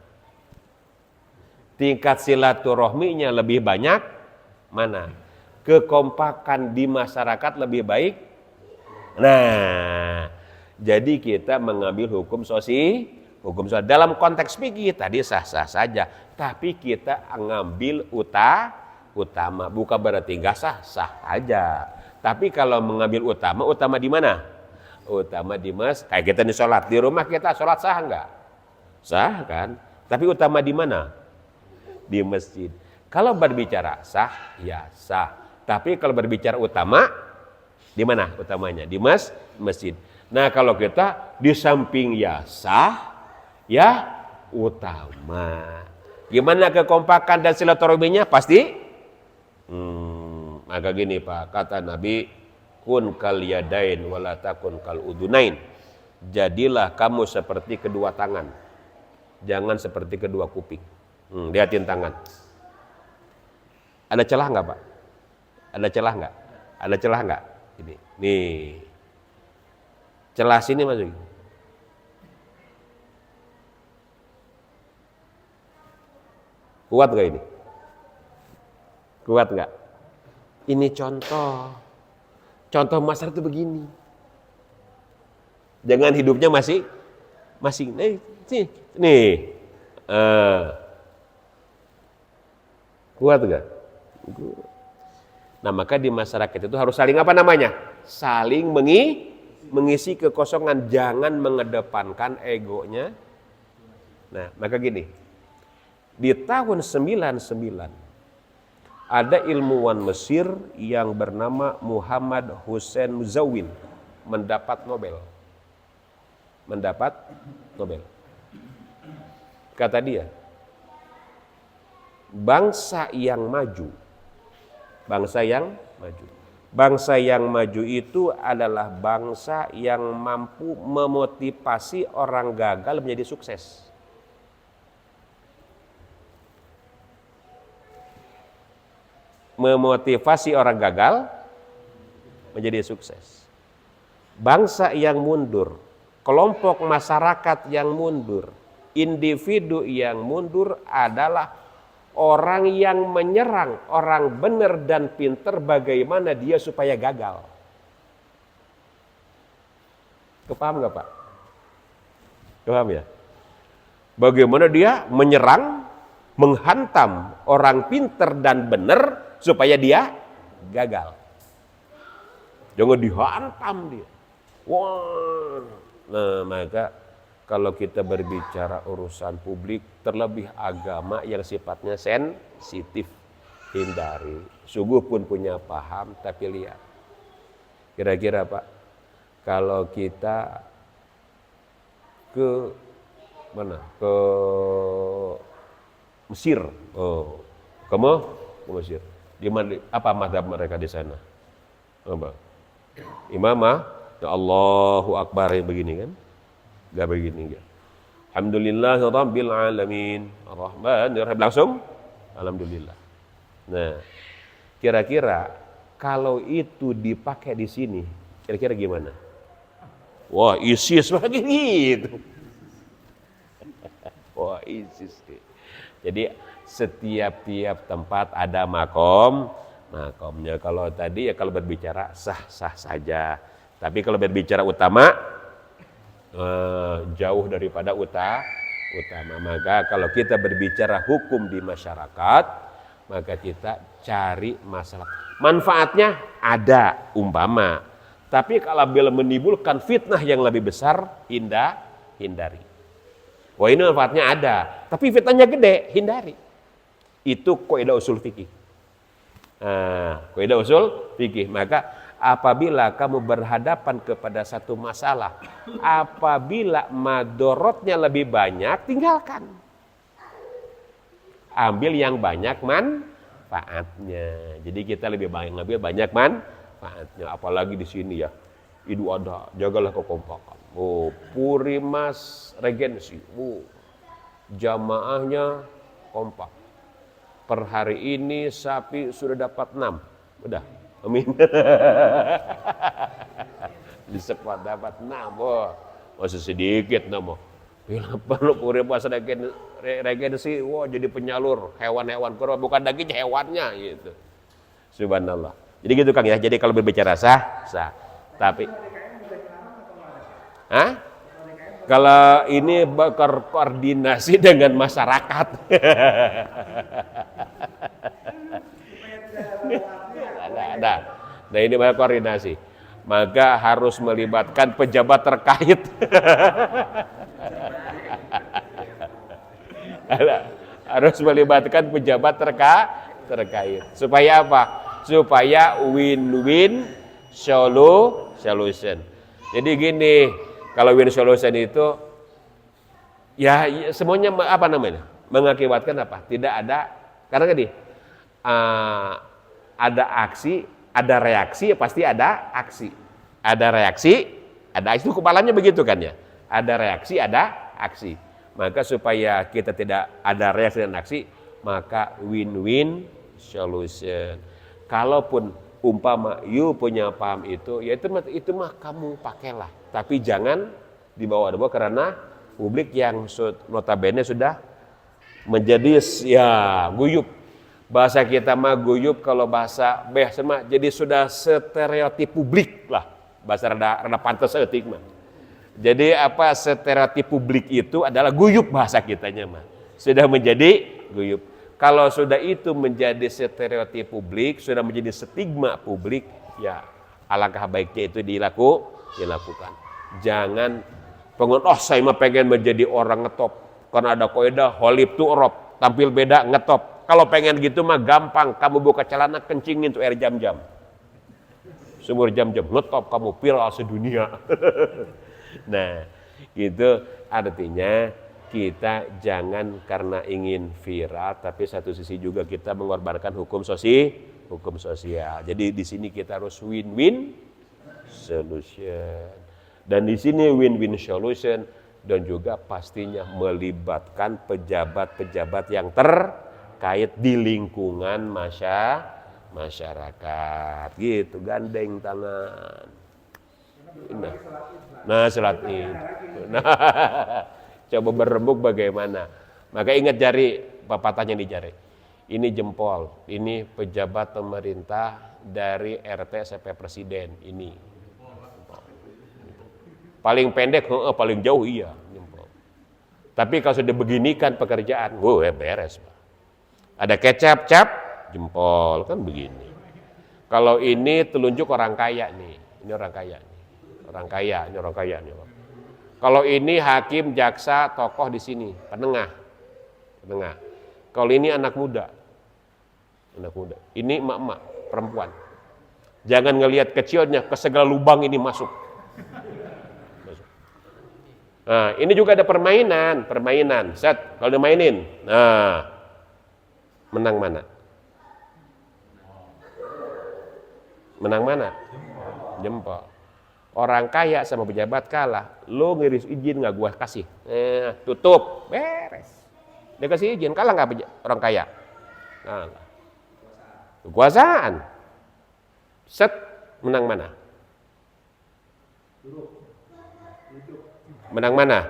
Tingkat silaturahminya lebih banyak mana? Kekompakan di masyarakat lebih baik? Nah, jadi kita mengambil hukum Hukum sholat. Dalam konteks fikih tadi sah-sah saja. Tapi kita ngambil utama. Bukan berarti nggak sah, sah aja. Tapi kalau mengambil utama di mana? Utama di kayak kita nih sholat. Di rumah kita sholat sah nggak? Sah kan? Tapi utama di mana? Di masjid. Kalau berbicara sah, ya sah. Tapi kalau berbicara utama, di mana utamanya? Di masjid. Nah kalau kita di samping ya sah, ya utama. Gimana kekompakan dan silaturahminya? Pasti maka gini Pak, kata Nabi, kun kal yadain wala takun kal udunain. Jadilah kamu seperti kedua tangan, jangan seperti kedua kuping. Lihatin tangan. Ada celah nggak Pak? Ada celah nggak? Ada celah nggak? Ini, nih, celah sini masuk. Kuat nggak ini? Kuat nggak? Ini contoh masyarakat itu begini. Jangan hidupnya masih nih. Kuat nggak? Nah maka di masyarakat itu harus saling apa namanya? Saling mengisi kekosongan, jangan mengedepankan egonya. Nah maka gini, di tahun 99 ada ilmuwan Mesir yang bernama Muhammad Hussein Muzawin mendapat Nobel. Kata dia, bangsa yang maju itu adalah bangsa yang mampu memotivasi orang gagal menjadi sukses. Memotivasi orang gagal menjadi sukses. Bangsa yang mundur, kelompok masyarakat yang mundur, individu yang mundur adalah orang yang menyerang orang benar dan pintar bagaimana dia supaya gagal. Kepaham nggak Pak? Kepaham ya? Bagaimana dia menyerang, menghantam orang pintar dan benar supaya dia gagal. Jangan dihantam dia. Wah. Nah, maka kalau kita berbicara urusan publik, terlebih agama yang sifatnya sensitif, hindari. Sungguh pun punya paham, tapi lihat. Kira-kira Pak, kalau kita ke mana? Ke Mesir. Ke Mesir. Di mana? Apa mazhab mereka di sana? Apa? Imamah, ya Allahu Akbar yang begini kan? Gak begini ya. Alhamdulillah Rabbil Alamin, Ar-Rahmanir Rahim, langsung alhamdulillah. Nah, kira-kira kalau itu dipakai di sini, kira-kira gimana? Wah, ISIS lagi gitu. Wah, ISIS. Jadi setiap tempat ada makomnya. Kalau tadi ya kalau berbicara sah-sah saja. Tapi kalau berbicara utama jauh daripada utama. Maka kalau kita berbicara hukum di masyarakat, maka kita cari masalah. Manfaatnya ada umpama. Tapi kalau bila menimbulkan fitnah yang lebih besar, hindari. Wah ini manfaatnya ada, tapi fitnahnya gede, hindari. Itu kaidah usul fikih. Kaidah usul fikih. Maka apabila kamu berhadapan kepada satu masalah, apabila madorotnya lebih banyak, tinggalkan. Ambil yang banyak manfaatnya. Jadi kita lebih banyak manfaatnya. Apalagi di sini ya, Idul Adha, jagalah kekompakan. Purimas Regensi, jamaahnya kompak. Per hari ini sapi sudah dapat 6. Udah, amin. Di sepat dapat 6, masih sedikit nama. Bila perlu purimas Regensi, jadi penyalur hewan-hewan kurban, bukan dagingnya, hewannya gitu. Subhanallah. Jadi gitu Kang ya. Jadi kalau berbicara sah. Tapi Kalau ini berkoordinasi dengan masyarakat. Ada. Nah ini banyak koordinasi. Maka harus melibatkan pejabat terkait. Harus melibatkan pejabat terkait. Supaya apa? Supaya win-win solution. Jadi gini, kalau win solution itu ya semuanya apa namanya? Mengakibatkan apa? Tidak ada, karena gini, ada aksi, ada reaksi, pasti ada aksi. Ada reaksi, ada aksi. Itu kepalanya begitu kan ya? Ada reaksi, ada aksi. Maka supaya kita tidak ada reaksi dan aksi, maka win-win solution. Kalaupun umpama you punya paham itu, ya itu mah kamu pakailah. Tapi jangan dibawa-bawa karena publik yang notabene sudah menjadi ya guyup. Bahasa kita mah guyup, kalau bahasa sama jadi sudah stereotip publik lah. Bahasa rada pantas etik mah. Jadi apa stereotip publik itu adalah guyup bahasa kitanya mah. Sudah menjadi guyup. Kalau sudah itu menjadi stereotip publik, sudah menjadi stigma publik, ya alangkah baiknya itu dilakukan. Jangan saya mah pengen menjadi orang ngetop. Karena ada kaidah holib tu Arab, tampil beda ngetop. Kalau pengen gitu mah gampang, kamu buka celana kencingin tuh air jam-jam. Sumur jam-jam ngetop kamu viral sedunia. Nah, gitu artinya kita jangan karena ingin viral, tapi satu sisi juga kita mengorbankan hukum sosial. Jadi di sini kita harus win-win solution. Dan di sini win-win solution dan juga pastinya melibatkan pejabat-pejabat yang terkait di lingkungan masyarakat. Gitu, gandeng tangan. Nah, salat Id. Nah, coba berembuk bagaimana. Maka ingat jari, pepatahnya di jari. Ini jempol, ini pejabat pemerintah dari RT sampai presiden. Ini paling pendek, paling jauh iya jempol. Tapi kalau sudah beginikan pekerjaan, beres. Ada kecap-cap, jempol kan begini. Kalau ini telunjuk orang kaya nih, ini orang kaya nih. Orang kaya nih. Kalau ini hakim, jaksa, tokoh di sini, penengah. Kalau ini anak muda. Ini emak-emak, perempuan. Jangan ngelihat kecilnya, ke segala lubang ini masuk. Nah, ini juga ada permainan. Set, kalau dimainin, nah, menang mana? Jempol. Orang kaya sama pejabat kalah, lo ngiris izin nggak gua kasih, tutup, beres. Dia kasih izin, kalah nggak orang kaya? Kalah. Kekuasaan. Set, menang mana? Menang mana?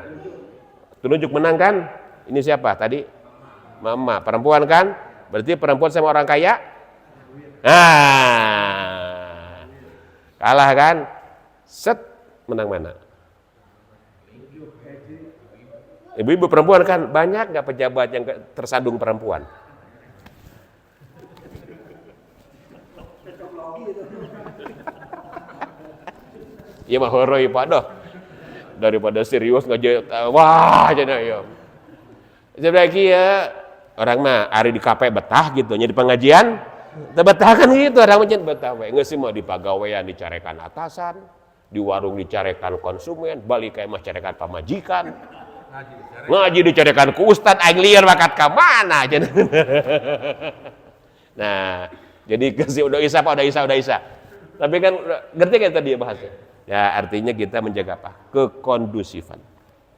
Tunjuk menang kan? Ini siapa tadi? Mama, perempuan kan? Berarti perempuan sama orang kaya? Nah, kalah kan? Set, menang mana? Ibu-ibu perempuan kan, banyak nggak pejabat yang tersandung perempuan? Iya mah horoi padoh. Daripada serius ngajak, wah jadi ya. Sebenarnya ya orang mah hari di KP betah gitu, nya di pengajian, betah kan gitu, orang macam betah. Nggak sih mau di pegawaian dicarekan atasan, di warung dicarekan konsumen, balik kayak mah carekan pamajikan, ngaji dicarekan ku ustad, aing liar bakat ka mana aja. Nah, jadi kasih udah isa. Tapi kan ngerti kan tadi bahasnya. Ya artinya kita menjaga apa? Kekondusifan,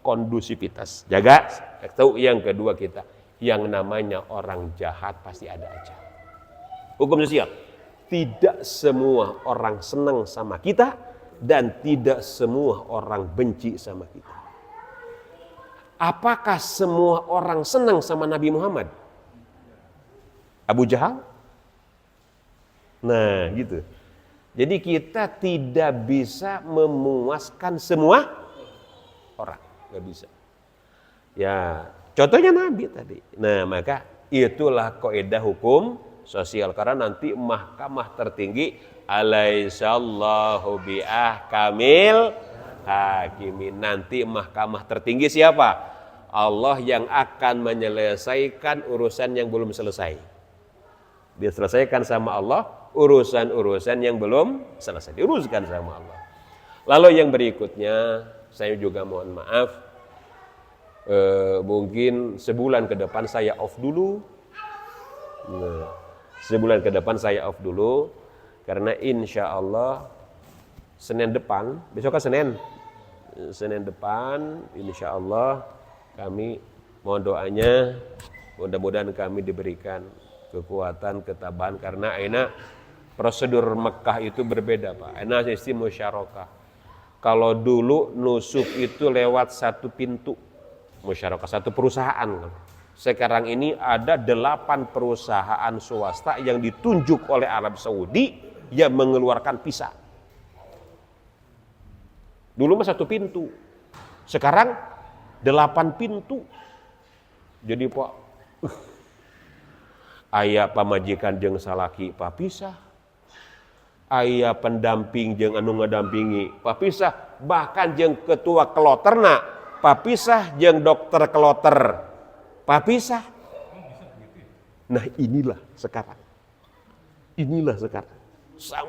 kondusivitas. Jaga. Tahu yang kedua kita, yang namanya orang jahat pasti ada aja. Hukum sosial. Tidak semua orang senang sama kita dan tidak semua orang benci sama kita. Apakah semua orang senang sama Nabi Muhammad? Abu Jahal? Nah, gitu. Jadi kita tidak bisa memuaskan semua orang. nggak bisa. Ya, contohnya Nabi tadi. Nah, maka itulah kaidah hukum sosial, karena nanti mahkamah tertinggi alaihissallahu biahkamil hakimin. Nanti mahkamah tertinggi siapa? Allah yang akan menyelesaikan urusan yang belum selesai. Dia selesaikan sama Allah urusan-urusan yang belum selesai, diuruskan sama Allah. Lalu yang berikutnya, saya juga mohon maaf, mungkin sebulan ke depan saya off dulu. Nah, sebulan ke depan saya off dulu, karena insya Allah Senin depan, besok kan Senin depan insya Allah kami mohon doanya, mudah-mudahan kami diberikan kekuatan, ketabahan, karena prosedur Mekah itu berbeda Pak. Sistem musyarakah. Kalau dulu nusuk itu lewat satu pintu musyarakah, satu perusahaan. Sekarang ini ada 8 perusahaan swasta yang ditunjuk oleh Arab Saudi yang mengeluarkan visa. Dulu mah satu pintu, sekarang 8 pintu. Jadi Pak, aya pamajikan jeung salaki papisah, aya pendamping jeung anu ngadampingi papisah, bahkan jeung ketua keloterna papisah, jeung dokter keloter papisah. Nah inilah sekarang.